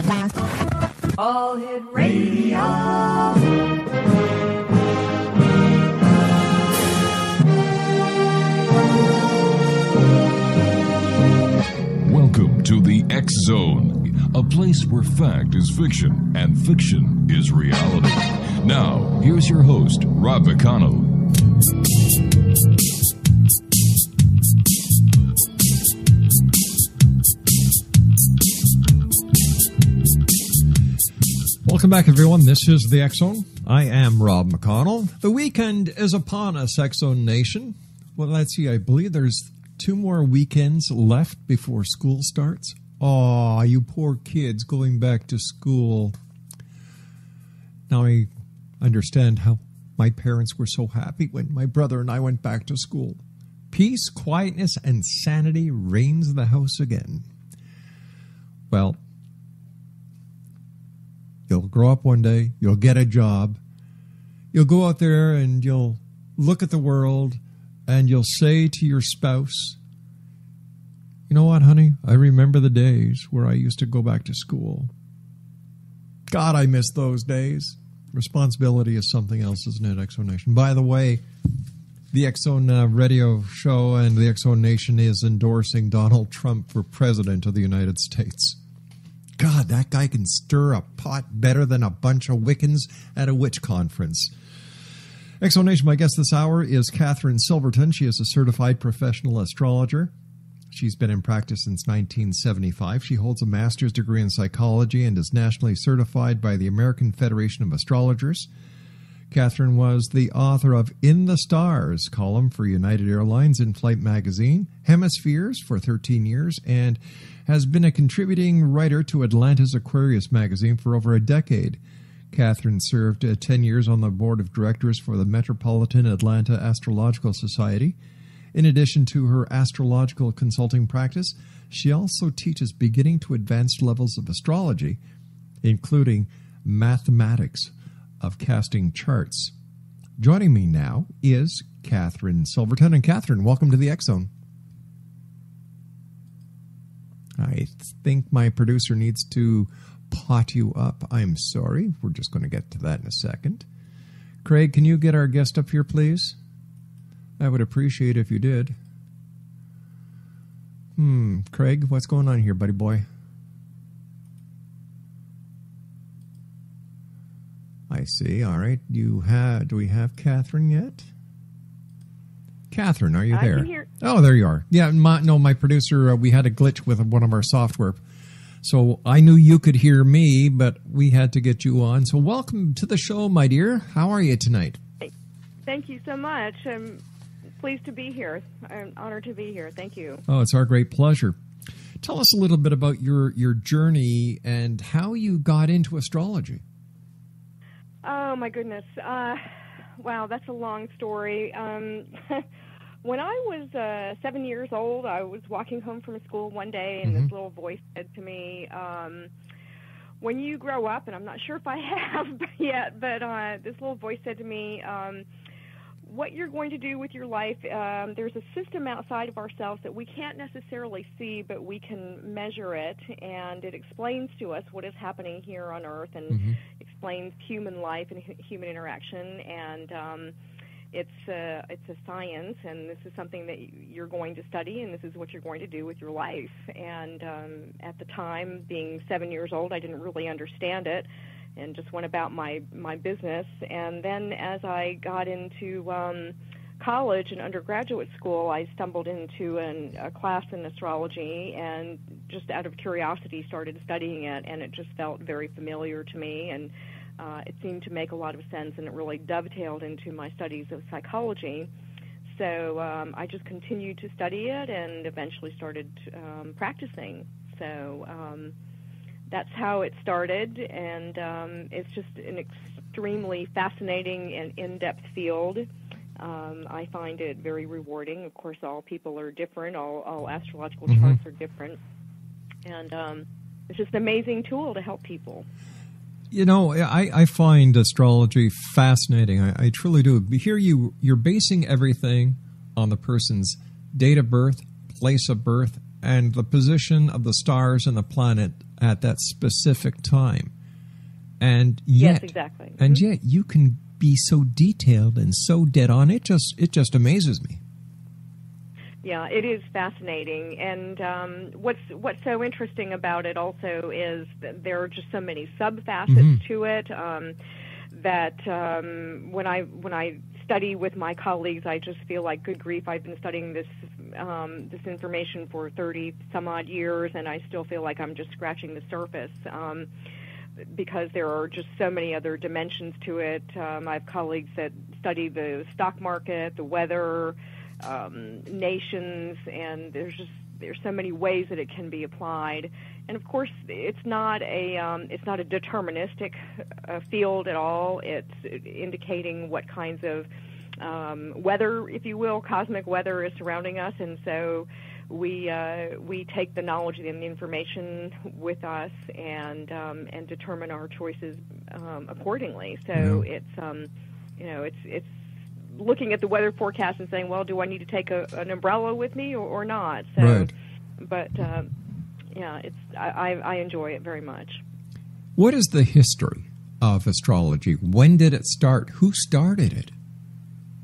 All Hit Radio. Welcome to the X Zone, a place where fact is fiction and fiction is reality. Now, here's your host, Rob McConnell. Welcome back, everyone. This is the X Zone. I am Rob McConnell. The weekend is upon us, X Zone Nation. Well, let's see. I believe there's 2 more weekends left before school starts. Aw, you poor kids going back to school. Now I understand how my parents were so happy when my brother and I went back to school. Peace, quietness, and sanity reigns in the house again. Well, you'll grow up one day, you'll get a job, you'll go out there and you'll look at the world and you'll say to your spouse, you know what, honey, I remember the days where I used to go back to school. God, I miss those days. Responsibility is something else, isn't it, X Zone Nation? By the way, the X Zone radio show and the X Zone Nation is endorsing Donald Trump for President of the United States. God, that guy can stir a pot better than a bunch of Wiccans at a witch conference. X Zone Nation, my guest this hour is KATHRYN Silverton. She is a certified professional astrologer. She's been in practice since 1975. She holds a master's degree in psychology and is nationally certified by the American Federation of Astrologers. KATHRYN was the author of In the Stars column for United Airlines in-flight magazine, Hemispheres for 13 years, and has been a contributing writer to Atlanta's Aquarius magazine for over a decade. KATHRYN served 10 years on the board of directors for the Metropolitan Atlanta Astrological Society. In addition to her astrological consulting practice, she also teaches beginning to advanced levels of astrology, including mathematics of casting charts. Joining me now is KATHRYN Silverton. And KATHRYN, welcome to the X Zone. I think my producer needs to pot you up. I'm sorry. We're just going to get to that in a second. Craig, can you get our guest up here, please? I would appreciate it if you did. Craig, what's going on here, buddy boy? I see. All right. Do we have KATHRYN yet? KATHRYN, are you there? I'm here. Oh, there you are. Yeah, my producer, we had a glitch with one of our software. So I knew you could hear me, but we had to get you on. So welcome to the show, my dear. How are you tonight? Thank you so much. I'm pleased to be here. I'm honored to be here. Thank you. Oh, it's our great pleasure. Tell us a little bit about your journey and how you got into astrology. Oh, my goodness. Wow, that's a long story. When I was 7 years old, I was walking home from school one day, and this little voice said to me, when you grow up, and I'm not sure if I have yet, but this little voice said to me, what you're going to do with your life, there's a system outside of ourselves that we can't necessarily see, but we can measure it, and it explains to us what is happening here on Earth and explains human life and human interaction, and it's a science, and this is something that you're going to study, and this is what you're going to do with your life. And at the time, being 7 years old, I didn't really understand it and just went about my business. And then as I got into college and undergraduate school, I stumbled into a class in astrology and just out of curiosity started studying it, and it just felt very familiar to me, and it seemed to make a lot of sense, and it really dovetailed into my studies of psychology. So I just continued to study it and eventually started practicing. So that's how it started, and it's just an extremely fascinating and in-depth field. I find it very rewarding. Of course, all people are different. All astrological charts are different. And it's just an amazing tool to help people. You know, I find astrology fascinating. I truly do. Here you're basing everything on the person's date of birth, place of birth, and the position of the stars and the planet at that specific time. And yet, yes, exactly. And yet you can be so detailed and so dead on. It just amazes me. Yeah, it is fascinating, and what's so interesting about it also is that there are just so many sub-facets to it that when I study with my colleagues, I just feel like, good grief, I've been studying this information for 30 some odd years, and I still feel like I'm just scratching the surface. Because there are just so many other dimensions to it. I have colleagues that study the stock market, the weather, nations, and there's so many ways that it can be applied. And of course, it's not a deterministic field at all. It's indicating what kinds of weather, if you will, cosmic weather is surrounding us, and so we take the knowledge and the information with us and determine our choices accordingly. So it's looking at the weather forecast and saying, well, do I need to take an umbrella with me or not? So, right. But I enjoy it very much. What is the history of astrology? When did it start? Who started it?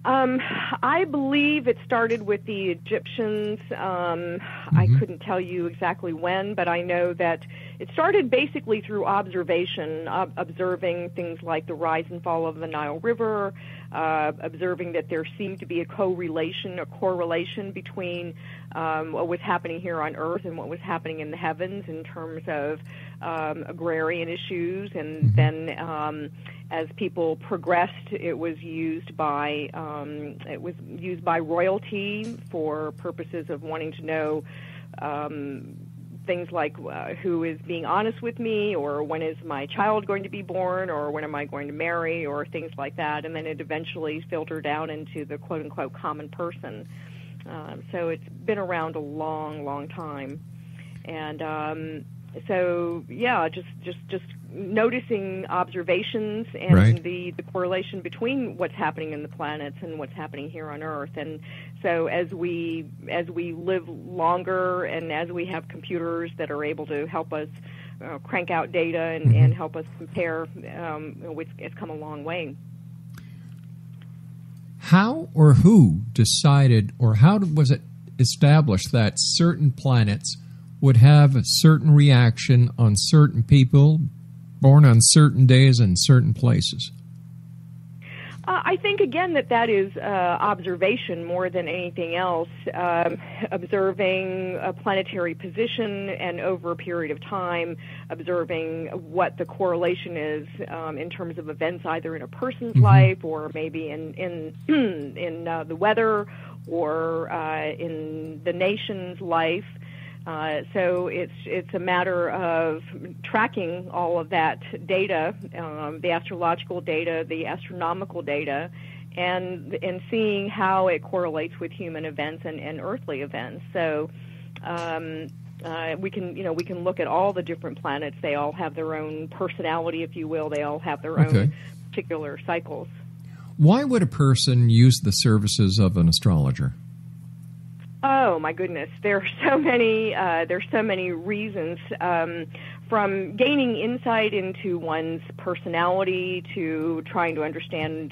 I believe it started with the Egyptians. I couldn't tell you exactly when, but I know that it started basically through observation, observing things like the rise and fall of the Nile River, observing that there seemed to be a correlation between what was happening here on Earth and what was happening in the heavens in terms of agrarian issues, and then as people progressed, it was used by royalty for purposes of wanting to know things like who is being honest with me, or when is my child going to be born, or when am I going to marry, or things like that. And then it eventually filtered down into the quote-unquote common person. So it's been around a long, long time. And so, yeah, just noticing observations and right. the correlation between what's happening in the planets and what's happening here on Earth. And so as we live longer, and as we have computers that are able to help us crank out data and help us compare, it's come a long way. How or who decided, or how was it established that certain planets would have a certain reaction on certain people born on certain days in certain places? I think, again, that is observation more than anything else, observing a planetary position, and over a period of time observing what the correlation is in terms of events either in a person's life, or maybe in the weather, or in the nation's life. So it's a matter of tracking all of that data, the astrological data, the astronomical data, and seeing how it correlates with human events and earthly events. So we can look at all the different planets. They all have their own personality, if you will. They all have their own particular cycles. Why would a person use the services of an astrologer? Oh my goodness, there are so many reasons, from gaining insight into one's personality to trying to understand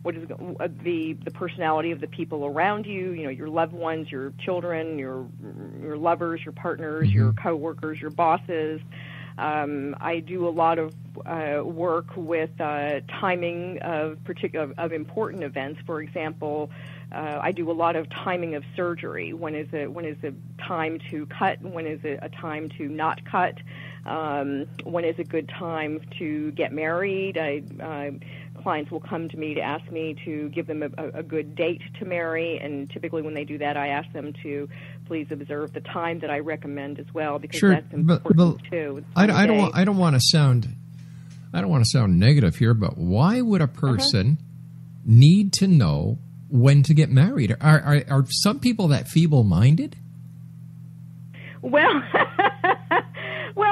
what is the personality of the people around you. You know, your loved ones, your children, your lovers, your partners, your coworkers, your bosses. I do a lot of work with timing of important events. For example, I do a lot of timing of surgery. When is a time to cut? When is it a time to not cut? When is a good time to get married? Clients will come to me to ask me to give them a good date to marry, and typically when they do that, I ask them to please observe the time that I recommend as well, because that's important too. I don't want to sound negative here, but why would a person need to know when to get married? Are some people that feeble-minded? Well,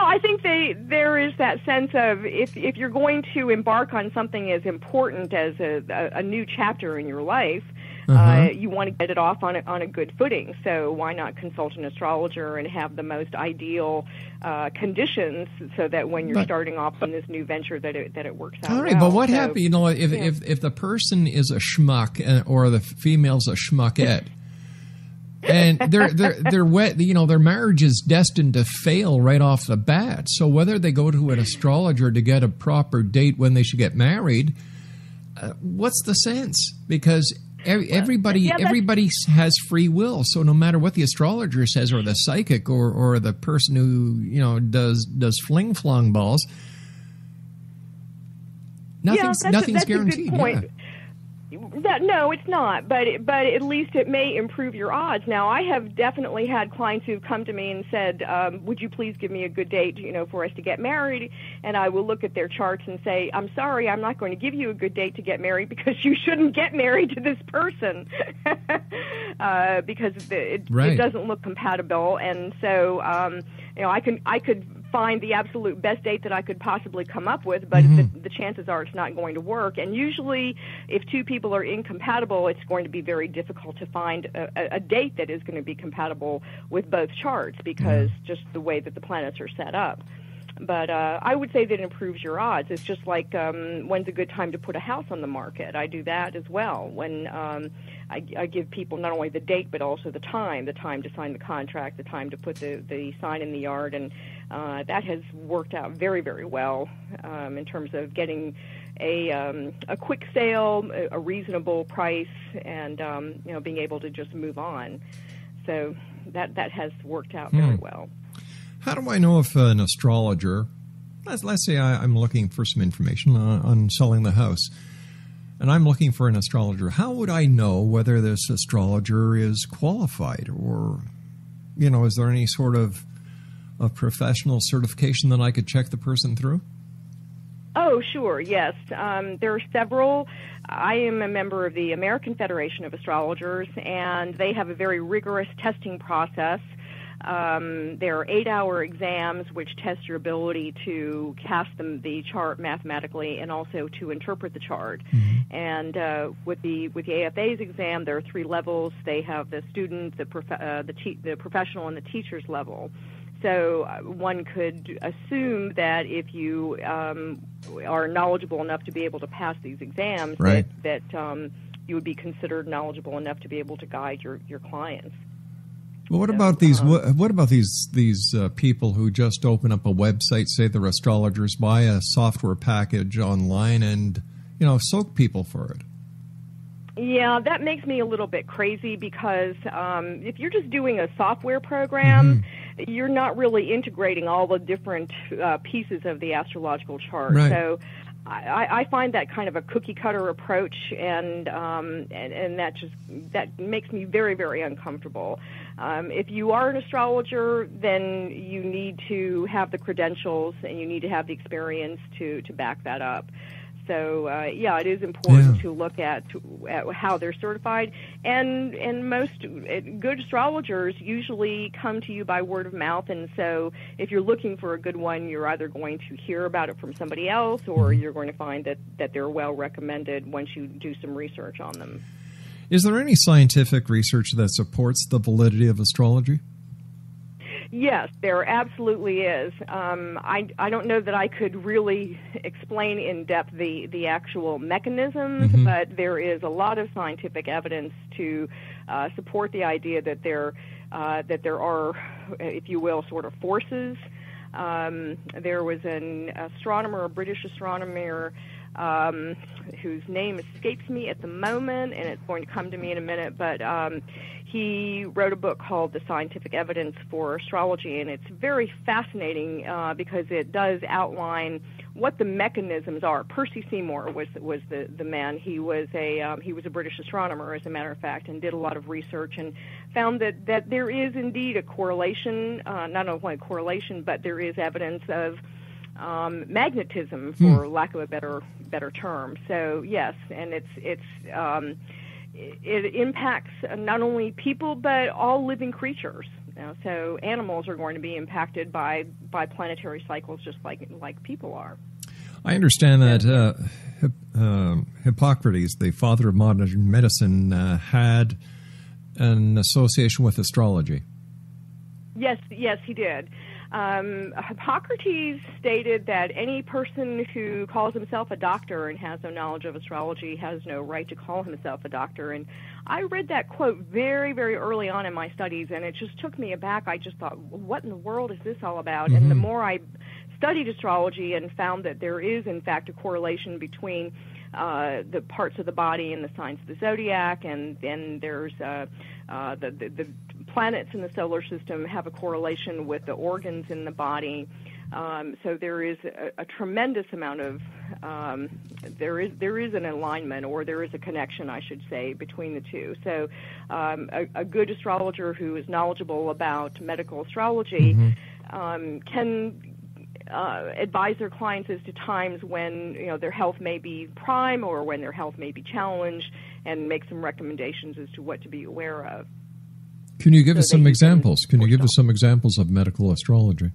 I think there is that sense of if you're going to embark on something as important as a new chapter in your life, you want to get it off on a good footing. So why not consult an astrologer and have the most ideal conditions so that when you're starting off on this new venture that it works out. All right, well. But what happens? If the person is a schmuck or the female's a schmuckette, and their marriage is destined to fail right off the bat. So whether they go to an astrologer to get a proper date when they should get married, what's the sense? Because everybody has free will. So no matter what the astrologer says, or the psychic, or the person who does fling flong balls, nothing's guaranteed. A good point. No, it's not, but at least it may improve your odds. Now, I have definitely had clients who've come to me and said, would you please give me a good date, for us to get married? And I will look at their charts and say, I'm sorry, I'm not going to give you a good date to get married because you shouldn't get married to this person because it doesn't look compatible. And so, I could find the absolute best date that I could possibly come up with, but the chances are it's not going to work. And usually, if two people are incompatible, it's going to be very difficult to find a date that is going to be compatible with both charts because just the way that the planets are set up. But I would say that it improves your odds. It's just like when's a good time to put a house on the market. I do that as well. When I give people not only the date but also the time to sign the contract, the time to put the sign in the yard, and that has worked out very, very well in terms of getting a quick sale, a reasonable price, and being able to just move on. So that has worked out very well. How do I know if an astrologer, let's say I'm looking for some information on selling the house, and I'm looking for an astrologer, how would I know whether this astrologer is qualified? Or, is there any sort of a professional certification that I could check the person through? Oh, sure, yes. There are several. I am a member of the American Federation of Astrologers, and they have a very rigorous testing process. There are 8-hour exams which test your ability to cast the chart mathematically and also to interpret the chart. And with the AFA's exam, there are 3 levels. They have the student, the professional, and the teacher's level. So one could assume that if you are knowledgeable enough to be able to pass these exams, that you would be considered knowledgeable enough to be able to guide your clients. Well, what about these? What about these people who just open up a website, say they're astrologers, buy a software package online, and soak people for it? Yeah, that makes me a little bit crazy because if you're just doing a software program, you're not really integrating all the different pieces of the astrological chart. Right. So I find that kind of a cookie cutter approach, and that makes me very, very uncomfortable. If you are an astrologer, then you need to have the credentials and you need to have the experience to back that up. So, it is important to look at how they're certified. And most good astrologers usually come to you by word of mouth. And so if you're looking for a good one, you're either going to hear about it from somebody else or you're going to find that they're well recommended once you do some research on them. Is there any scientific research that supports the validity of astrology? Yes, there absolutely is. I don't know that I could really explain in depth the actual mechanisms, but there is a lot of scientific evidence to support the idea that there are, if you will, sort of forces. There was an astronomer, a British astronomer, whose name escapes me at the moment, and it's going to come to me in a minute, but he wrote a book called The Scientific Evidence for Astrology, and it's very fascinating because it does outline what the mechanisms are. Percy Seymour was the man. He was a British astronomer, as a matter of fact, and did a lot of research and found that there is indeed a correlation, not only a correlation, but there is evidence of magnetism, for lack of a better term. So yes, and it impacts not only people but all living creatures. So animals are going to be impacted by planetary cycles just like people are. I understand that Hippocrates, the father of modern medicine, had an association with astrology. Yes, he did. Hippocrates stated that any person who calls himself a doctor and has no knowledge of astrology has no right to call himself a doctor. And I read that quote very, very early on in my studies, and it just took me aback. I just thought, what in the world is this all about? Mm-hmm. And the more I studied astrology and found that there is, in fact, a correlation between the parts of the body and the signs of the zodiac, and then there's the planets in the solar system have a correlation with the organs in the body. So there is a tremendous amount of there is an alignment, or there is a connection, I should say, between the two. So a good astrologer who is knowledgeable about medical astrology can advise their clients as to times when their health may be prime or when their health may be challenged, and make some recommendations as to what to be aware of. Can you give us some examples? Can you give us some examples of medical astrology?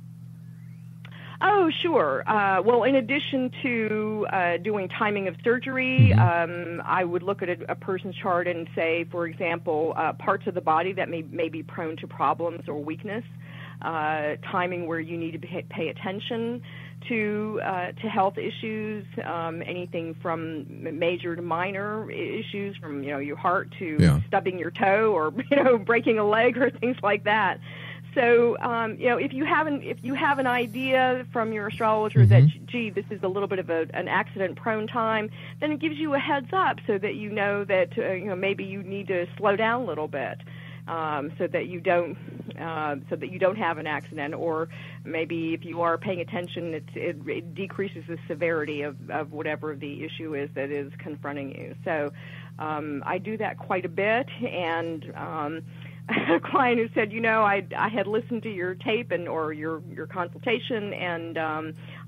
Oh, sure. Well, in addition to doing timing of surgery, I would look at a person's chart and say, for example, parts of the body that may be prone to problems or weakness, timing where you need to pay attention to health issues, anything from major to minor issues, from your heart to stubbing your toe or breaking a leg or things like that. So if you have an idea from your astrologer that this is a little bit of an accident-prone time, then it gives you a heads up so that you know that maybe you need to slow down a little bit. So that you don't have an accident, or maybe if you are paying attention, it decreases the severity of whatever the issue is that is confronting you. So I do that quite a bit, and a client who said, I had listened to your tape or your consultation, and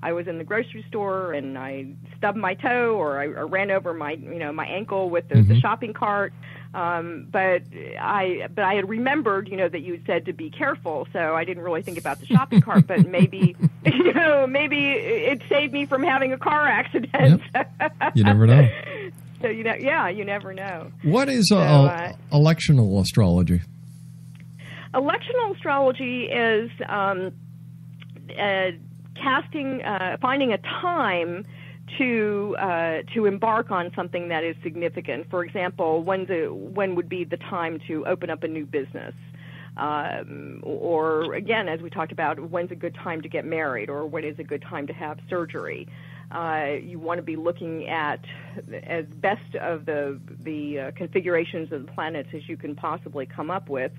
I was in the grocery store and I stubbed my toe, or I ran over my my ankle with the shopping cart. But I had remembered, that you had said to be careful, so I didn't really think about the shopping cart. But maybe, maybe it saved me from having a car accident. Yep. You never know. So you never know. What is electional astrology? Electional astrology is finding a time to embark on something that is significant. For example, when would be the time to open up a new business? Or again, as we talked about, when's a good time to get married, or when is a good time to have surgery? You want to be looking at as best of the configurations of the planets as you can possibly come up with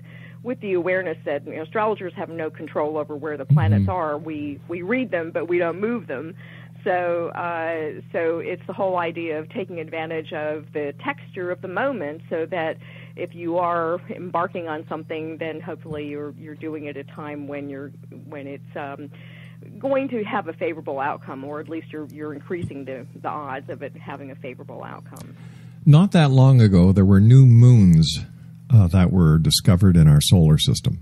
the awareness that astrologers have no control over where the planets are. We read them, but we don't move them. So it's the whole idea of taking advantage of the texture of the moment, so that if you are embarking on something, then hopefully you're doing it at a time when it's going to have a favorable outcome, or at least you're increasing the odds of it having a favorable outcome. Not that long ago, there were new moons that were discovered in our solar system.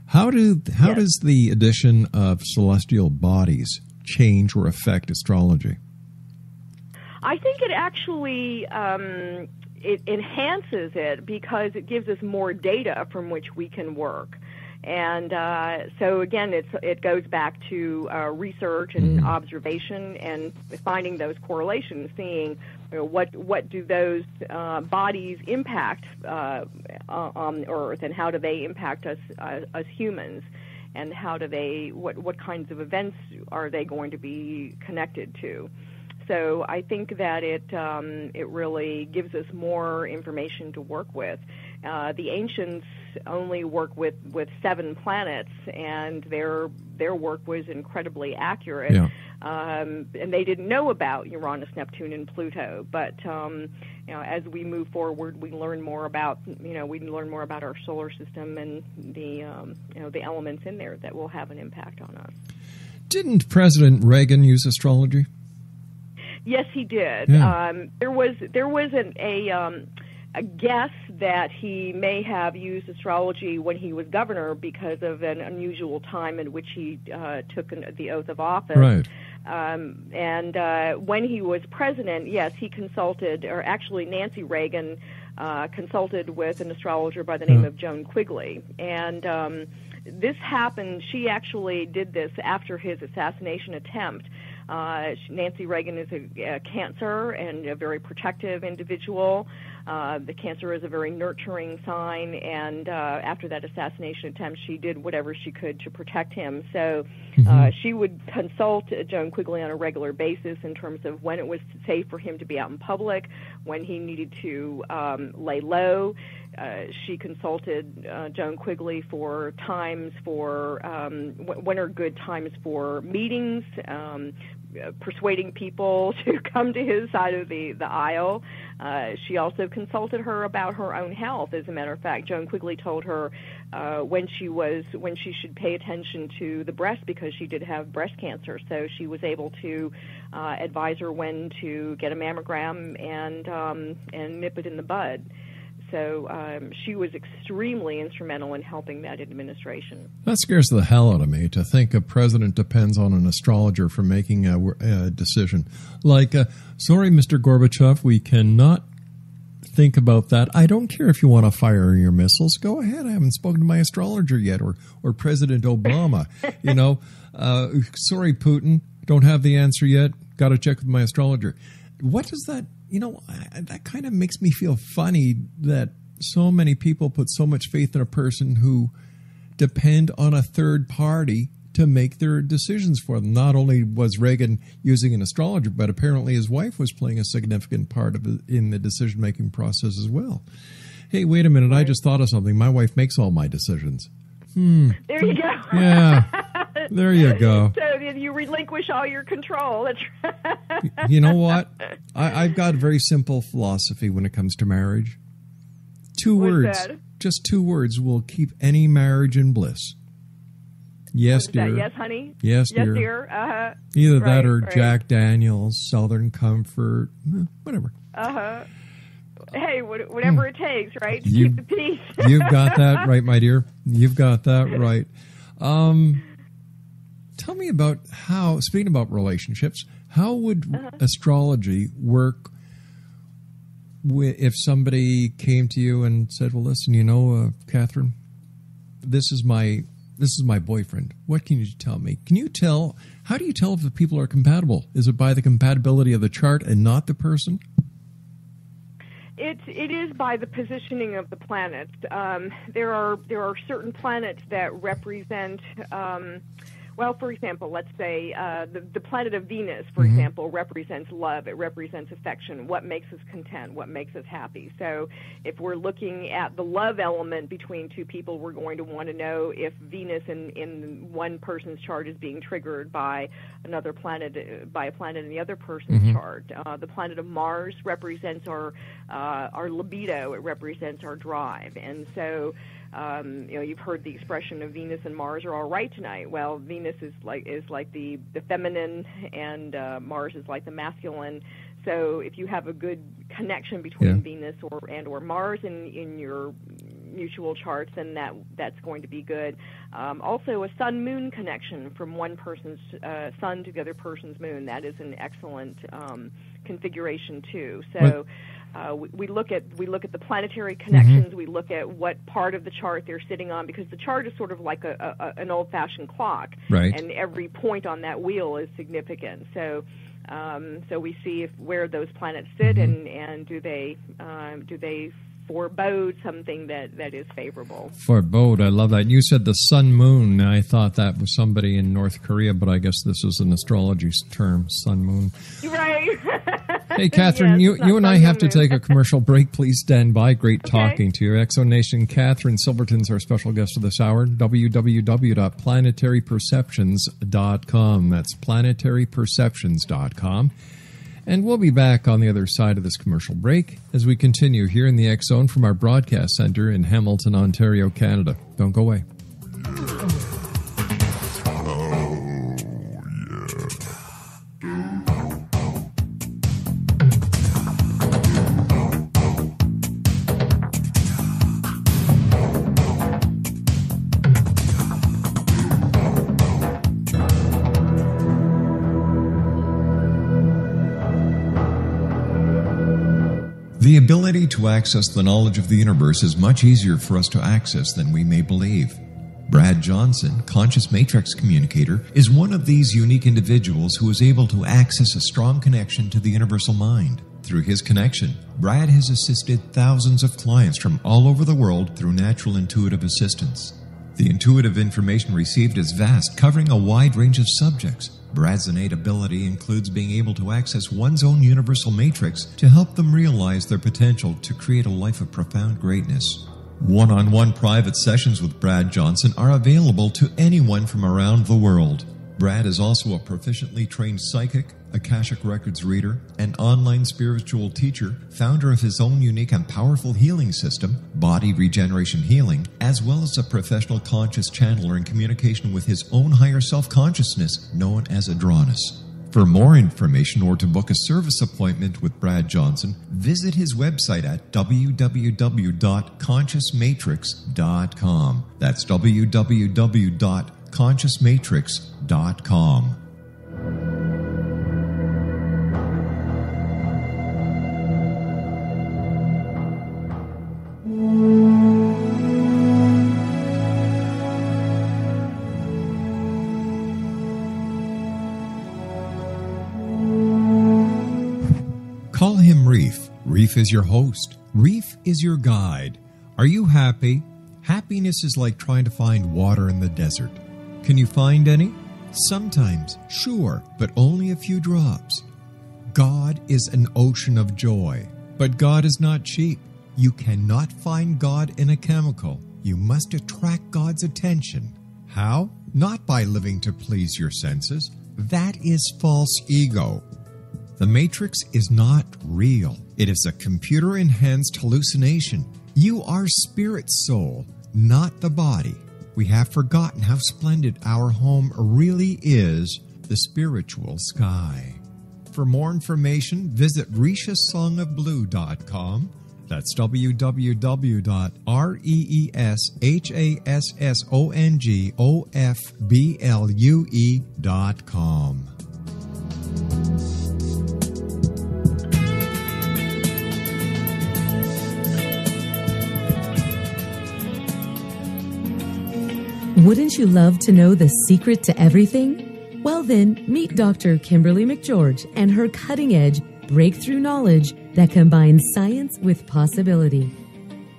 How does the addition of celestial bodies change or affect astrology? I think it actually it enhances it, because it gives us more data from which we can work. And so again, it goes back to research and observation and finding those correlations, seeing what do those bodies impact on Earth, and how do they impact us as humans, and how do they what kinds of events are they going to be connected to. So I think that it really gives us more information to work with. The ancients only work with 7 planets, and their work was incredibly accurate. Yeah. And they didn't know about Uranus, Neptune, and Pluto. But as we move forward, we learn more about our solar system and the elements in there that will have an impact on us. Didn't President Reagan use astrology? Yes, he did. Yeah. There was a guess that he may have used astrology when he was governor because of an unusual time in which he took the oath of office. Right. When he was president, yes, he consulted, or actually Nancy Reagan consulted with an astrologer by the name of Joan Quigley. And this happened, she actually did this after his assassination attempt. Nancy Reagan is a Cancer and a very protective individual. The Cancer is a very nurturing sign, and after that assassination attempt, she did whatever she could to protect him. So she would consult Joan Quigley on a regular basis in terms of when it was safe for him to be out in public, when he needed to lay low. She consulted Joan Quigley for times for when are good times for meetings, persuading people to come to his side of the aisle. She also consulted her about her own health. As a matter of fact, Joan Quigley told her when she should pay attention to the breast, because she did have breast cancer. So she was able to advise her when to get a mammogram and nip it in the bud. So she was extremely instrumental in helping that administration. That scares the hell out of me, to think a president depends on an astrologer for making a decision. Like, sorry, Mr. Gorbachev, we cannot think about that. I don't care if you want to fire your missiles. Go ahead. I haven't spoken to my astrologer yet, or President Obama. Sorry, Putin, don't have the answer yet. Got to check with my astrologer. What does that... that kind of makes me feel funny that so many people put so much faith in a person who depend on a third party to make their decisions for them. Not only was Reagan using an astrologer, but apparently his wife was playing a significant part of it in the decision-making process as well. Hey, wait a minute. I just thought of something. My wife makes all my decisions. There you go. Yeah. There you go. So you relinquish all your control. That's right. You know what? I've got a very simple philosophy when it comes to marriage. Two words. That? Just 2 words will keep any marriage in bliss. Yes, dear. Yes, honey. Yes, dear. Yes, dear. Uh-huh. Either that or Jack Daniels, Southern Comfort, whatever. Uh-huh. Hey, whatever it takes, right? To keep the peace. You've got that right, my dear. You've got that right. Tell me about how, speaking about relationships, how would astrology work if somebody came to you and said, well, listen, Kathryn, this is my boyfriend. What can you tell me? How do you tell if the people are compatible? Is it by the compatibility of the chart and not the person? It is by the positioning of the planets. There are certain planets that represent. For example, let's say the planet of Venus, for example, represents love. It represents affection. What makes us content? What makes us happy? So if we're looking at the love element between two people, we're going to want to know if Venus in one person's chart is being triggered by another planet, by a planet in the other person's chart. The planet of Mars represents our libido. It represents our drive. And so you've heard the expression of Venus and Mars are all right tonight. Well, Venus is like the feminine, and Mars is like the masculine. So if you have a good connection between Venus or Mars in your mutual charts, then that's going to be good. Also, a sun-moon connection from one person's sun to the other person's moon, that is an excellent configuration too. So. We look at the planetary connections. We look at what part of the chart they're sitting on, because the chart is sort of like an old-fashioned clock, right? And every point on that wheel is significant. So we see where those planets sit, and do they forebode something that is favorable. Forebode, I love that. And you said the sun moon. I thought that was somebody in North Korea, but I guess this is an astrology term, sun moon. Right. Hey, Kathryn, yes, you and I have to take a commercial break. Please stand by. Great talking to you. Exonation, Kathryn Silverton's our special guest of this hour. www.planetaryperceptions.com. That's planetaryperceptions.com. And we'll be back on the other side of this commercial break as we continue here in the X Zone from our broadcast center in Hamilton, Ontario, Canada. Don't go away. ability to access the knowledge of the universe is much easier for us to access than we may believe. Brad Johnson, conscious matrix communicator, is one of these unique individuals who is able to access a strong connection to the universal mind. Through his connection, Brad has assisted thousands of clients from all over the world through natural intuitive assistance. The intuitive information received is vast, covering a wide range of subjects. Brad's innate ability includes being able to access one's own universal matrix to help them realize their potential to create a life of profound greatness. One-on-one private sessions with Brad Johnson are available to anyone from around the world. Brad is also a proficiently trained psychic, Akashic Records reader, an online spiritual teacher, founder of his own unique and powerful healing system, Body Regeneration Healing, as well as a professional conscious channeler in communication with his own higher self-consciousness known as Adronis. For more information or to book a service appointment with Brad Johnson, visit his website at www.consciousmatrix.com. That's www.consciousmatrix.com. Call him Reef. Reef is your host. Reef is your guide. Are you happy? Happiness is like trying to find water in the desert. Can you find any? Sometimes, sure, but only a few drops. God is an ocean of joy, but God is not cheap. You cannot find God in a chemical. You must attract God's attention. How? Not by living to please your senses. That is false ego. The Matrix is not real. It is a computer-enhanced hallucination. You are spirit soul, not the body. We have forgotten how splendid our home really is, the spiritual sky. For more information, visit rishasongofblue.com. That's www.reshasongofblue.com. Wouldn't you love to know the secret to everything? Well then, meet Dr. Kimberly McGeorge and her cutting-edge breakthrough knowledge that combines science with possibility.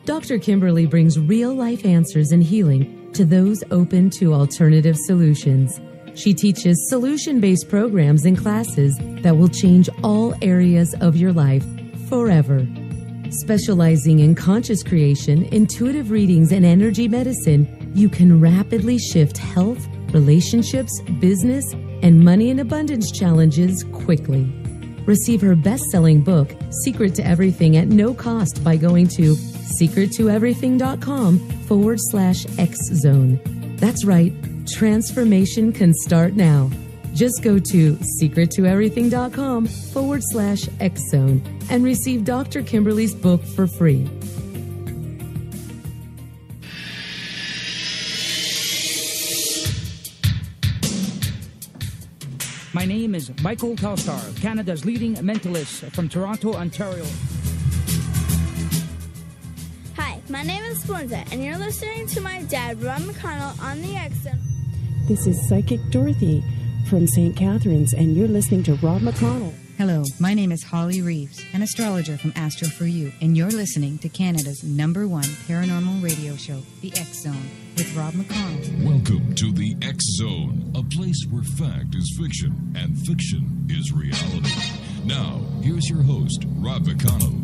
Dr. Kimberly brings real-life answers and healing to those open to alternative solutions. She teaches solution-based programs and classes that will change all areas of your life forever. Specializing in conscious creation, intuitive readings, and energy medicine, you can rapidly shift health, relationships, business, and money and abundance challenges quickly. Receive her best-selling book, Secret to Everything, at no cost by going to secrettoeverything.com/X-Zone. That's right, transformation can start now. Just go to secrettoeverything.com/X-Zone and receive Dr. Kimberly's book for free. My name is Michael Telstar, Canada's leading mentalist from Toronto, Ontario. Hi, my name is Splenda, and you're listening to my dad, Rob McConnell, on the X-Zone. This is Psychic Dorothy from St. Catharines, and you're listening to Rob McConnell. Hello, my name is Holly Reeves, an astrologer from Astro For You, and you're listening to Canada's #1 paranormal radio show, The X Zone, with Rob McConnell. Welcome to The X Zone, a place where fact is fiction and fiction is reality. Now, here's your host, Rob McConnell.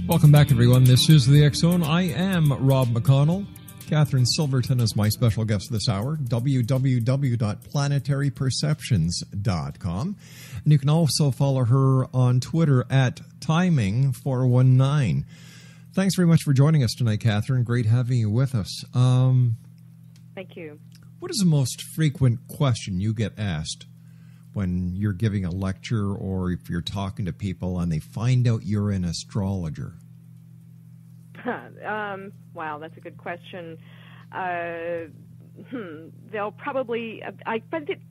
Welcome back, everyone. This is the X Zone. I am Rob McConnell. KATHRYN Silverton is my special guest this hour. www.planetaryperceptions.com. And you can also follow her on Twitter at Timing419. Thanks very much for joining us tonight, KATHRYN. Great having you with us. Thank you. What is the most frequent question you get asked when you're giving a lecture or if you're talking to people and they find out you're an astrologer? Wow, that's a good question. they'll probably.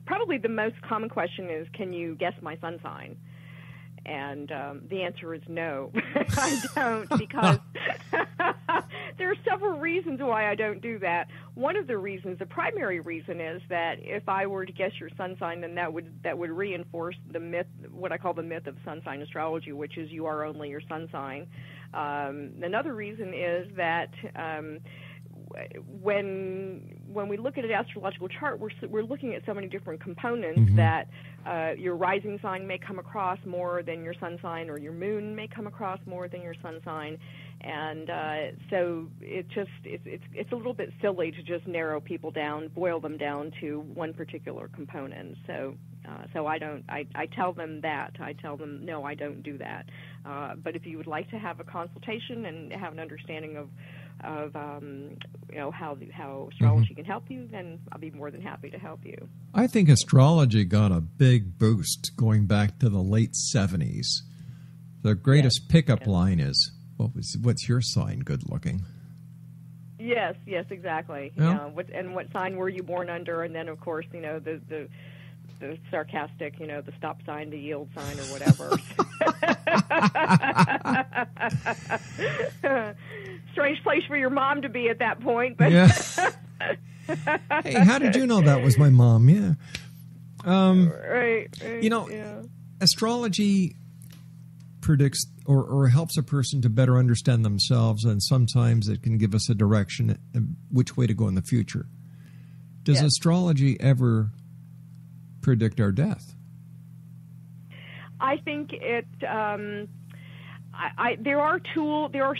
Probably the most common question is, "Can you guess my sun sign?" And the answer is no, I don't, because there are several reasons why I don't do that. One of the reasons, the primary reason, is that if I were to guess your sun sign, then that would reinforce the myth, what I call the myth of sun sign astrology, which is you are only your sun sign. Another reason is that when we look at an astrological chart, we're looking at so many different components that your rising sign may come across more than your sun sign, or your moon may come across more than your sun sign, and so it's a little bit silly to just narrow people down, boil them down to one particular component. So I don't. I tell them that. I tell them no, I don't do that. But if you would like to have a consultation and have an understanding of how astrology can help you, then I'll be more than happy to help you. I think astrology got a big boost going back to the late 70s. The greatest pickup line is, "What's your sign? Good looking." Yes, exactly. Yeah. What sign were you born under? And then, of course, the sarcastic, the stop sign, the yield sign, or whatever. Strange place for your mom to be at that point, but yeah. Hey, how did you know that was my mom? Yeah. Right. Astrology predicts or helps a person to better understand themselves, and sometimes it can give us a direction which way to go in the future. Does astrology ever predict our death? I think it. There are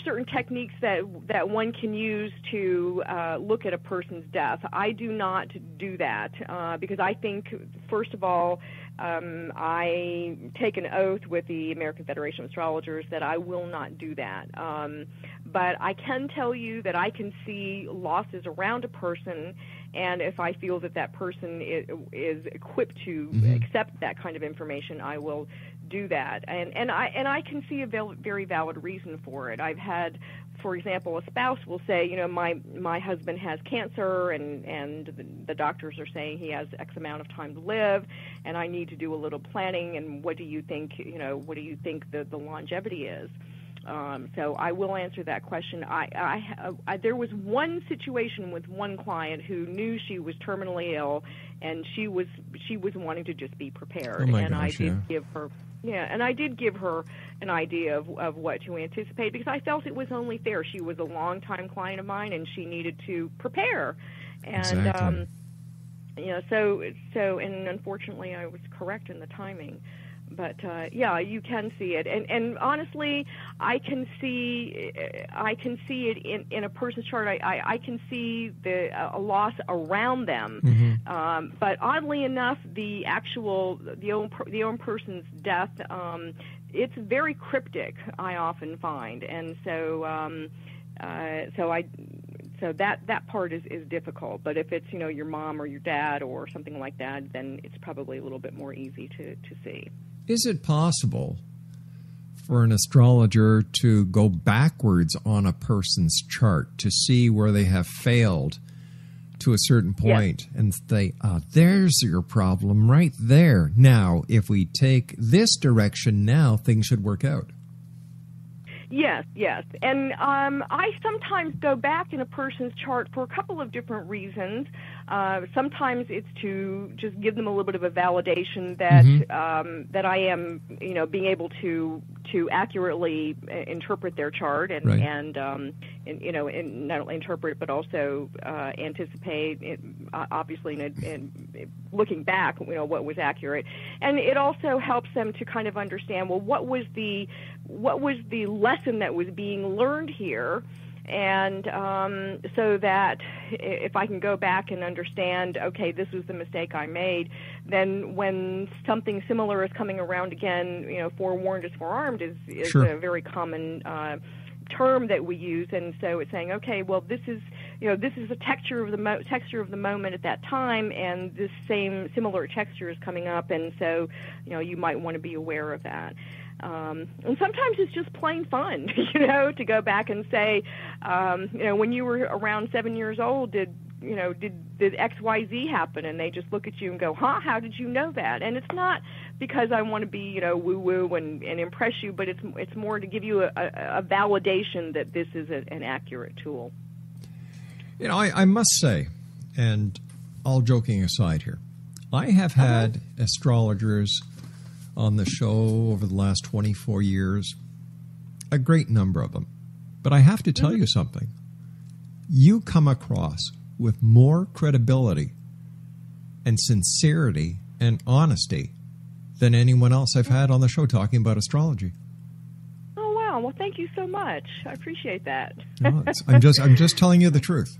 certain techniques that one can use to look at a person's death. I do not do that because I think, first of all, I take an oath with the American Federation of Astrologers that I will not do that. But I can tell you that I can see losses around a person, and if I feel that person is equipped to accept that kind of information, I will do that. And I can see a very valid reason for it. I've had, for example, a spouse will say, my husband has cancer, and the doctors are saying he has X amount of time to live, and I need to do a little planning. And what do you think? What do you think the longevity is? So I will answer that question. There was one situation with one client who knew she was terminally ill, and she was wanting to just be prepared. Oh my and gosh, I did give her an idea of what to anticipate, because I felt it was only fair. She was a long-time client of mine, and she needed to prepare. And exactly. And unfortunately, I was correct in the timing. But you can see it, and honestly, I can see it in a person's chart. I can see a loss around them, but oddly enough, the own person's death, it's very cryptic. I often find, and so that part is difficult. But if it's your mom or your dad or something like that, then it's probably a little bit more easy to see. Is it possible for an astrologer to go backwards on a person's chart to see where they have failed to a certain point and say, there's your problem right there. Now, if we take this direction now, things should work out. Yes. And I sometimes go back in a person's chart for a couple of different reasons. Sometimes it's to just give them a little bit of a validation that I am, being able to accurately interpret their chart and not only interpret but also anticipate. Obviously, in looking back, what was accurate, and it also helps them to kind of understand, well, what was the lesson that was being learned here. And so that if I can go back and understand, okay, this was the mistake I made, then when something similar is coming around again, forewarned is forearmed is Sure. a very common term that we use. And so it's saying, okay, well, this is a texture of the moment at that time, and this similar texture is coming up, and so you might want to be aware of that. And sometimes it's just plain fun, to go back and say, when you were around 7 years old, did XYZ happen? And they just look at you and go, huh, how did you know that? And it's not because I want to be, woo-woo and impress you, but it's more to give you a validation that this is an accurate tool. I must say, and all joking aside here, I have had astrologers on the show over the last 24 years, a great number of them. But I have to tell you something. You come across with more credibility and sincerity and honesty than anyone else I've had on the show talking about astrology. Oh, wow. Well, thank you so much. I appreciate that. I'm just telling you the truth.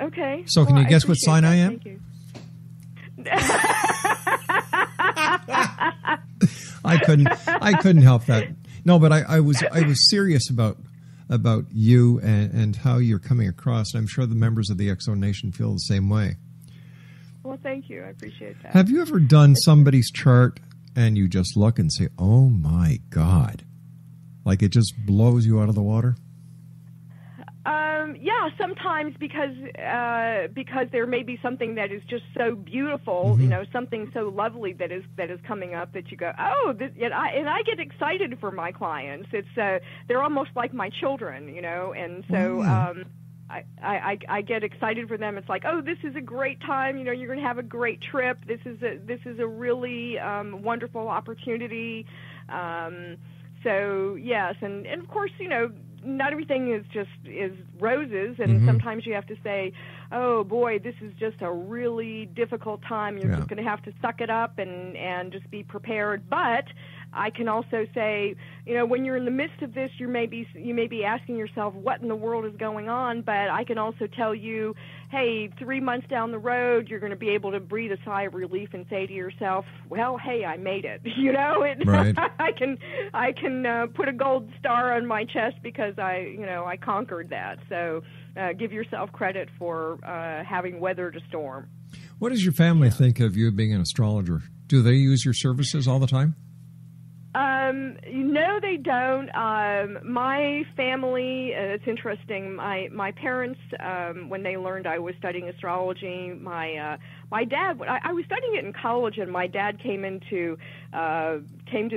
Okay. So can you guess what sign I am? Thank you. I couldn't help that. No, but I was serious about you and how you're coming across. I'm sure the members of the X Zone Nation feel the same way. Well, thank you. I appreciate that. Have you ever done somebody's chart and you just look and say, "Oh my God," like it just blows you out of the water? Yeah, sometimes because there may be something that is just so beautiful, something so lovely that is coming up that you go, oh, and I get excited for my clients. It's they're almost like my children, and so I get excited for them. It's like, oh, this is a great time. You're going to have a great trip. This is a really wonderful opportunity. So yes, and of course, not everything is roses, and sometimes you have to say, oh boy, this is just a really difficult time. You're just going to have to suck it up and just be prepared. But I can also say, when you're in the midst of this, you may be asking yourself, what in the world is going on? But I can also tell you, hey, 3 months down the road, you're going to be able to breathe a sigh of relief and say to yourself, well, hey, I made it. Right. I can put a gold star on my chest because I conquered that. So give yourself credit for having weathered a storm. What does your family think of you being an astrologer? Do they use your services all the time? No, they don't. My family, it's interesting. My parents, when they learned I was studying astrology, my dad, I was studying it in college, and my dad came to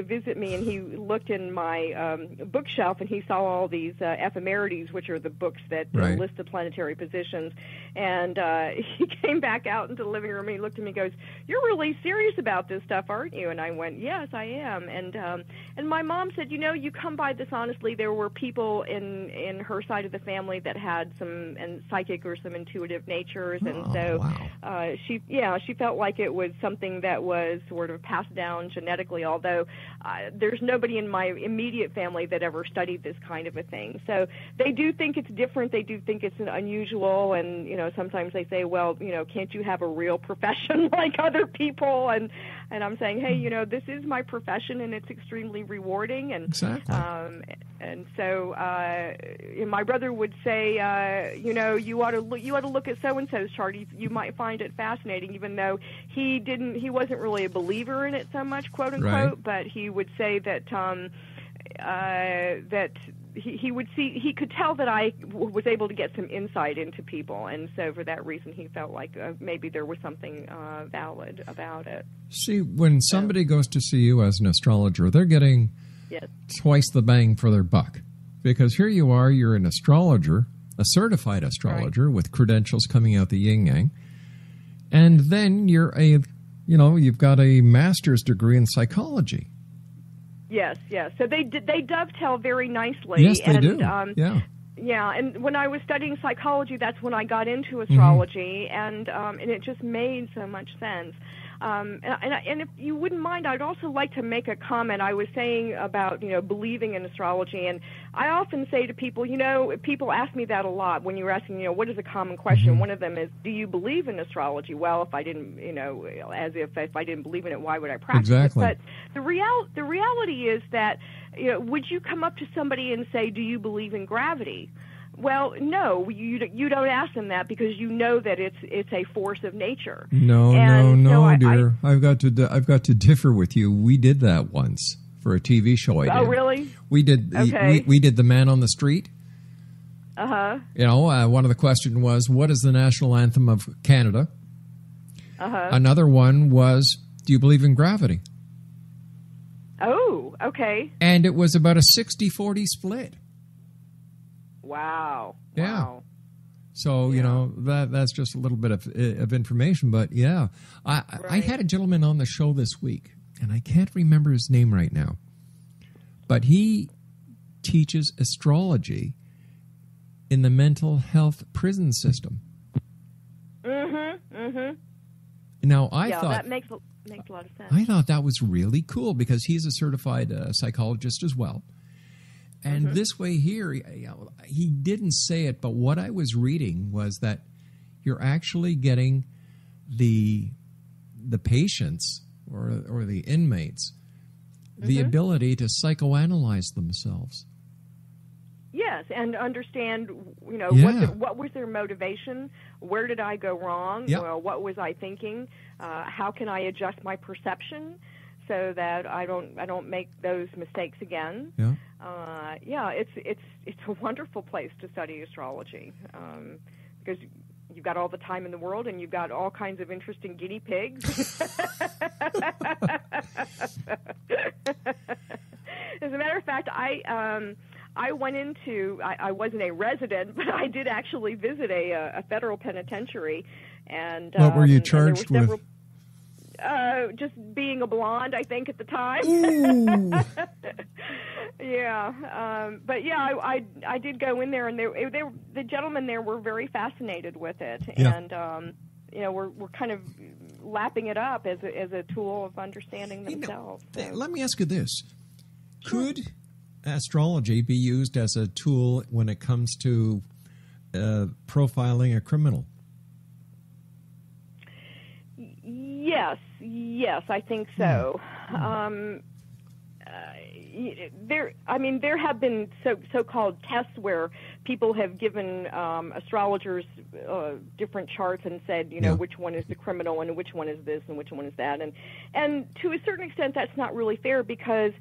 visit me, and he looked in my bookshelf, and he saw all these ephemerides, which are the books that list the planetary positions. And he came back out into the living room, and he looked at me and goes, "You're really serious about this stuff, aren't you?" And I went, "Yes, I am." And my mom said, "You come by this honestly. There were people in her side of the family that had some psychic or some intuitive natures, and she felt like it was something that was sort of passed down genetically, although there's nobody in my immediate family that ever studied this kind of a thing. So they do think it's different. They do think it's unusual, and sometimes they say, well, can't you have a real profession like other people? And I'm saying, hey, this is my profession, and it's extremely rewarding. And exactly. And so my brother would say, you ought to look at so and so's chart. You might find it fascinating, even though he wasn't really a believer in it so much, quote unquote. Right. But he would say that that he could tell that I was able to get some insight into people, and so for that reason he felt like maybe there was something valid about it. See, when somebody goes to see you as an astrologer, they're getting twice the bang for their buck, because here you are, you're an astrologer, a certified astrologer with credentials coming out the yin-yang, and then you're you've got a master's degree in psychology. Yes. So they dovetail very nicely. Yes, they do. Yeah, and when I was studying psychology, that's when I got into astrology, and it just made so much sense. And if you wouldn't mind, I'd also like to make a comment. I was saying about, believing in astrology, and I often say to people, people ask me that a lot when you're asking, what is a common question? One of them is, do you believe in astrology? Well, if I didn't, as if I didn't believe in it, why would I practice it? But the reality is that, would you come up to somebody and say, do you believe in gravity? Well, no, you don't ask them that, because you know that it's a force of nature. No, dear. I've got to differ with you. We did that once for a TV show I did. Oh, really? We did. Okay. We did The Man on the Street. Uh-huh. You know, one of the questions was, what is the national anthem of Canada? Uh-huh. Another one was, do you believe in gravity? Oh, okay. And it was about a 60-40 split. Wow. Yeah. Wow. So, you know, that's just a little bit of information. But, yeah, I had a gentleman on the show this week, and I can't remember his name right now. But he teaches astrology in the mental health prison system. Mm-hmm, mm-hmm. Now, I thought that makes a lot of sense. I thought that was really cool because he's a certified psychologist as well. And this way here, he didn't say it, but what I was reading was that you're actually getting the patients or the inmates the ability to psychoanalyze themselves. Yes, and understand, you know, what was their motivation? Where did I go wrong? Yep. Well, what was I thinking? How can I adjust my perception so that I don't make those mistakes again? Yeah. It's a wonderful place to study astrology because you've got all the time in the world and you've got all kinds of interesting guinea pigs. As a matter of fact, I went into, I wasn't a resident, but I did actually visit a federal penitentiary. And what were you charged with? Just being a blonde, I think, at the time. But yeah, I did go in there, and the gentlemen there were very fascinated with it, and you know, we're kind of lapping it up as a tool of understanding themselves. You know, let me ask you this: could astrology be used as a tool when it comes to profiling a criminal? Yes, I think so. There have been so-called tests where people have given astrologers different charts and said, you know, which one is the criminal and which one is this and which one is that, and to a certain extent that's not really fair because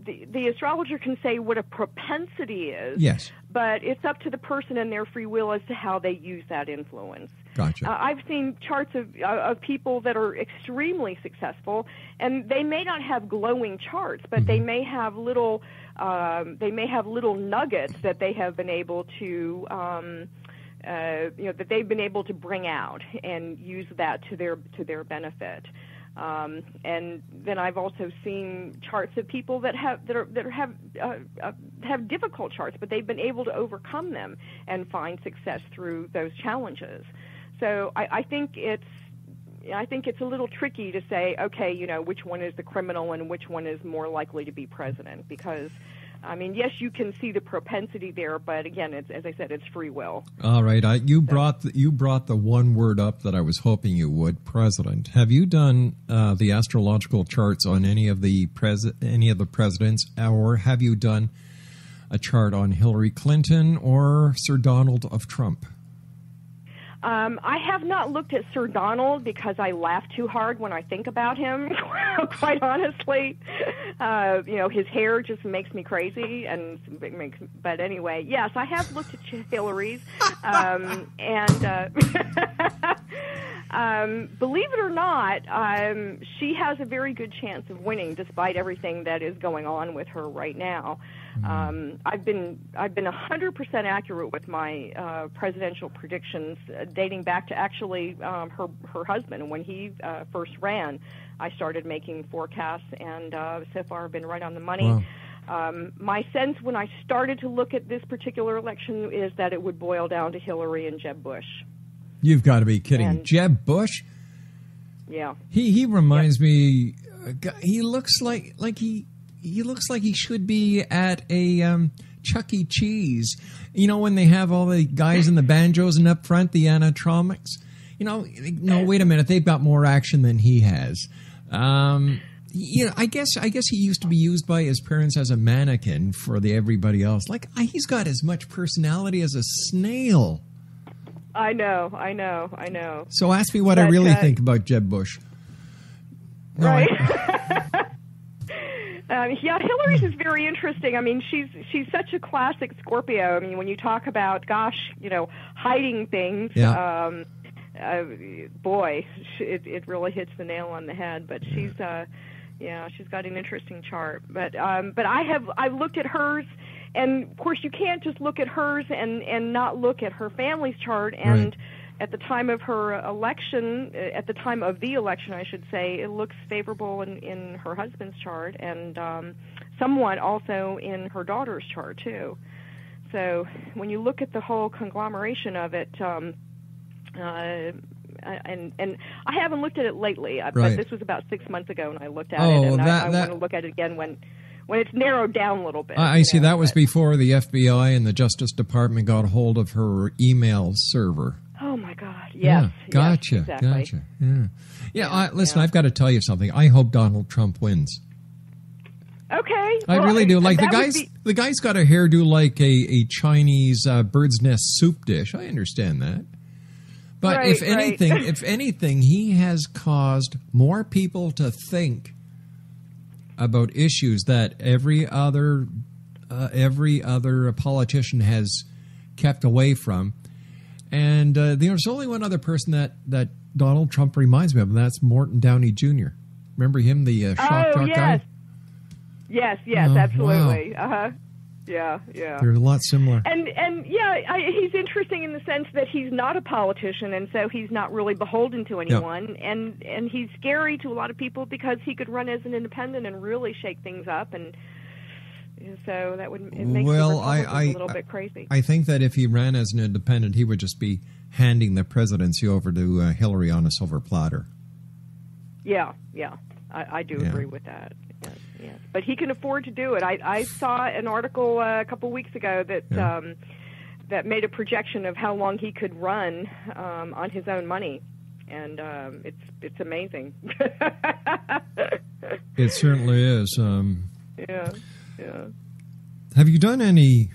the astrologer can say what a propensity is, yes, but it's up to the person and their free will as to how they use that influence. Gotcha. I've seen charts of people that are extremely successful, and they may not have glowing charts, but they may have little nuggets that they have been able to that they've been able to bring out and use that to their benefit. And then I've also seen charts of people that have difficult charts, but they've been able to overcome them and find success through those challenges. So I think it's a little tricky to say, okay, you know, which one is the criminal and which one is more likely to be president, because I mean, yes, you can see the propensity there, but again, it's, as I said, it's free will. All right, you brought the one word up that I was hoping you would, president. Have you done the astrological charts on any of the presidents, or have you done a chart on Hillary Clinton or Sir Donald of Trump? I have not looked at Sir Donald because I laugh too hard when I think about him, quite honestly. You know, his hair just makes me crazy. But anyway, yes, I have looked at Hillary's. Believe it or not, she has a very good chance of winning despite everything that is going on with her right now. I've been 100% accurate with my presidential predictions, dating back to actually her husband. When he first ran, I started making forecasts, and so far I've been right on the money. Wow. My sense when I started to look at this particular election is that it would boil down to Hillary and Jeb Bush. You've got to be kidding. Jeb Bush? Yeah. He reminds me, he looks like he looks like he should be at a Chuck E. Cheese. You know, when they have all the guys in the banjos and up front, the animatronics? You know, no, wait a minute, they've got more action than he has. You know, I guess he used to be used by his parents as a mannequin for everybody else. Like, he's got as much personality as a snail. I know. So ask me what I really think about Jeb Bush. No, right. Hillary's is very interesting. I mean, she's such a classic Scorpio. I mean, when you talk about, hiding things, boy, it really hits the nail on the head. But she's got an interesting chart. But I've looked at hers, and of course you can't just look at hers and not look at her family's chart. And Right. at the time of her election, I should say, it looks favorable in her husband's chart, and somewhat also in her daughter's chart too. So when you look at the whole conglomeration of it, and I haven't looked at it lately, Right. but this was about 6 months ago when I looked at it, and I want to look at it again when it's narrowed down a little bit. I see. That was before the FBI and the Justice Department got hold of her email server. Oh my God! Yes. Yeah, gotcha. Yes, exactly. Gotcha. Yeah. Listen, I've got to tell you something. I hope Donald Trump wins. Okay. I really do. Like the guy's got a hairdo like a Chinese bird's nest soup dish. I understand that. But Right, if anything, he has caused more people to think about issues that every other politician has kept away from. And there's only one other person that Donald Trump reminds me of, and that's Morton Downey Jr. Remember him, the shock jock guy? Yes, Oh, absolutely. wow. Yeah. They're a lot similar. And he's interesting in the sense that he's not a politician, and so he's not really beholden to anyone. Yep. And he's scary to a lot of people because he could run as an independent and really shake things up, and so that would make the Republicans a little bit crazy. I think that if he ran as an independent, he would just be handing the presidency over to Hillary on a silver platter. Yeah, I do agree with that. Yes. But he can afford to do it. I saw an article a couple weeks ago that that made a projection of how long he could run on his own money, and it's amazing. It certainly is. Yeah. Have you done any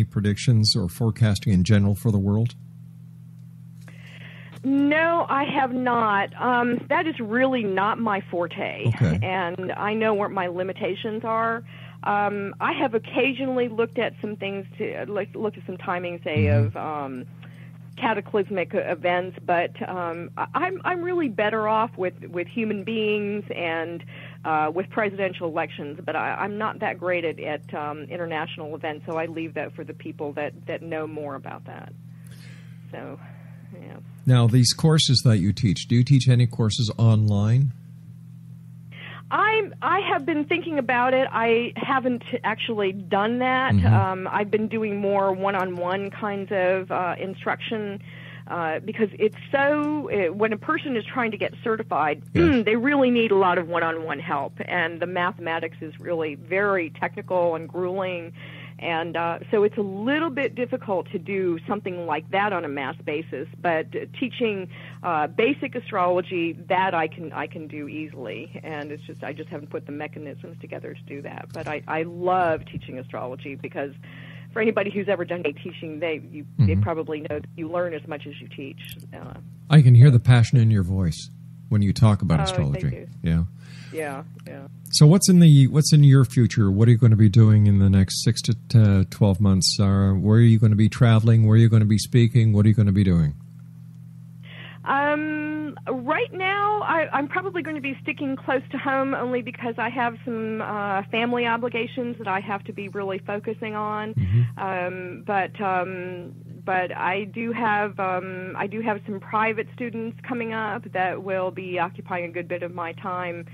predictions or forecasting in general for the world? No, I have not. That is really not my forte, okay. And I know what my limitations are. I have occasionally looked at some things, looked at some timing, say, of cataclysmic events, but I'm really better off with human beings and with presidential elections. But I'm not that great at international events, so I leave that for the people that know more about that. So, yeah. Now, these courses that you teach, do you teach any courses online? I have been thinking about it. I haven't actually done that. I've been doing more one-on-one kinds of instruction because it's when a person is trying to get certified, they really need a lot of one-on-one help. And the mathematics is really very technical and grueling. And so it's a little bit difficult to do something like that on a mass basis, but teaching basic astrology, that I can do easily, and it's just I just haven't put the mechanisms together to do that. But I love teaching astrology because for anybody who's ever done teaching, they probably know that you learn as much as you teach. I can hear the passion in your voice when you talk about astrology. Yeah. So what's in your future? What are you going to be doing in the next 6 to 12 months? Where are you going to be traveling? Where are you going to be speaking? What are you going to be doing? Right now, I'm probably going to be sticking close to home only because I have some family obligations that I have to be really focusing on. But I do have some private students coming up that will be occupying a good bit of my time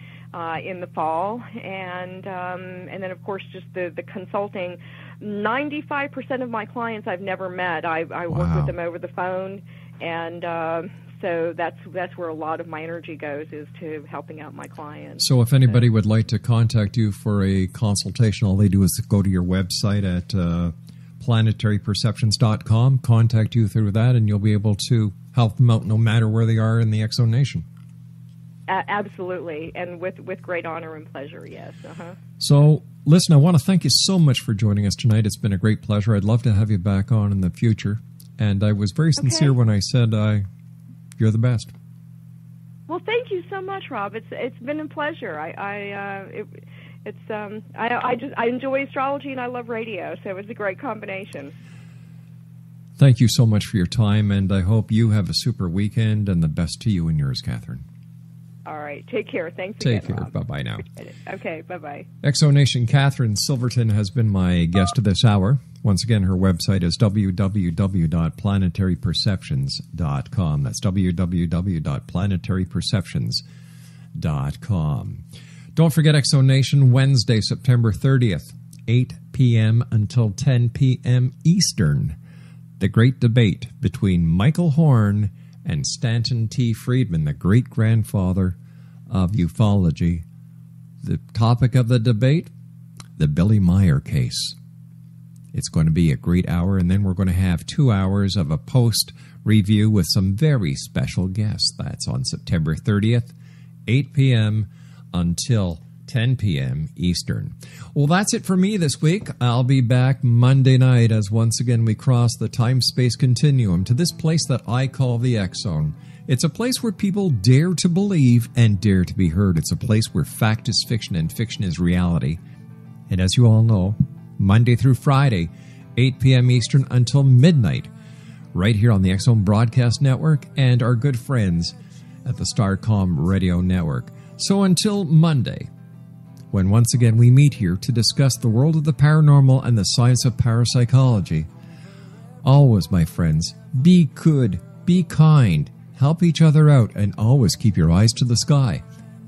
in the fall, and then of course just the consulting. 95% of my clients I've never met. I work with them over the phone, and so that's where a lot of my energy goes, is to helping out my clients. So if anybody would like to contact you for a consultation, all they do is go to your website at planetaryperceptions.com, contact you through that, and you'll be able to help them out no matter where they are in the X Zone Nation. Absolutely, and with great honor and pleasure, yes. So, listen, I want to thank you so much for joining us tonight. It's been a great pleasure. I'd love to have you back on in the future. And I was very sincere when I said you're the best. Well, thank you so much, Rob. It's been a pleasure. It's I enjoy astrology and I love radio, so it's a great combination. Thank you so much for your time, and I hope you have a super weekend, and the best to you and yours, Kathryn. All right. Take care. Thanks Take again, care. Rob. Bye-bye now. Okay. Bye-bye. Exonation Kathryn Silverton has been my guest of this hour. Once again, her website is www.planetaryperceptions.com. That's www.planetaryperceptions.com. Don't forget Exonation Wednesday, September 30th, 8 p.m. until 10 p.m. Eastern. The great debate between Michael Horn and Stanton T. Friedman, the great-grandfather of ufology. The topic of the debate, the Billy Meyer case. It's going to be a great hour, and then we're going to have 2 hours of a post-review with some very special guests. That's on September 30th, 8 p.m. until 10 p.m. Eastern. Well, that's it for me this week. I'll be back Monday night as once again we cross the time-space continuum to this place that I call the X-Zone. It's a place where people dare to believe and dare to be heard. It's a place where fact is fiction and fiction is reality. And as you all know, Monday through Friday, 8 p.m. Eastern until midnight, right here on the X-Zone Broadcast Network and our good friends at the Starcom Radio Network. So until Monday, when once again we meet here to discuss the world of the paranormal and the science of parapsychology, always, my friends, be good, be kind, help each other out, and always keep your eyes to the sky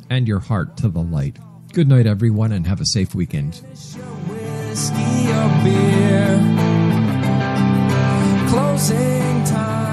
and your heart to the light. Good night, everyone, and have a safe weekend. Whiskey or beer. Closing time.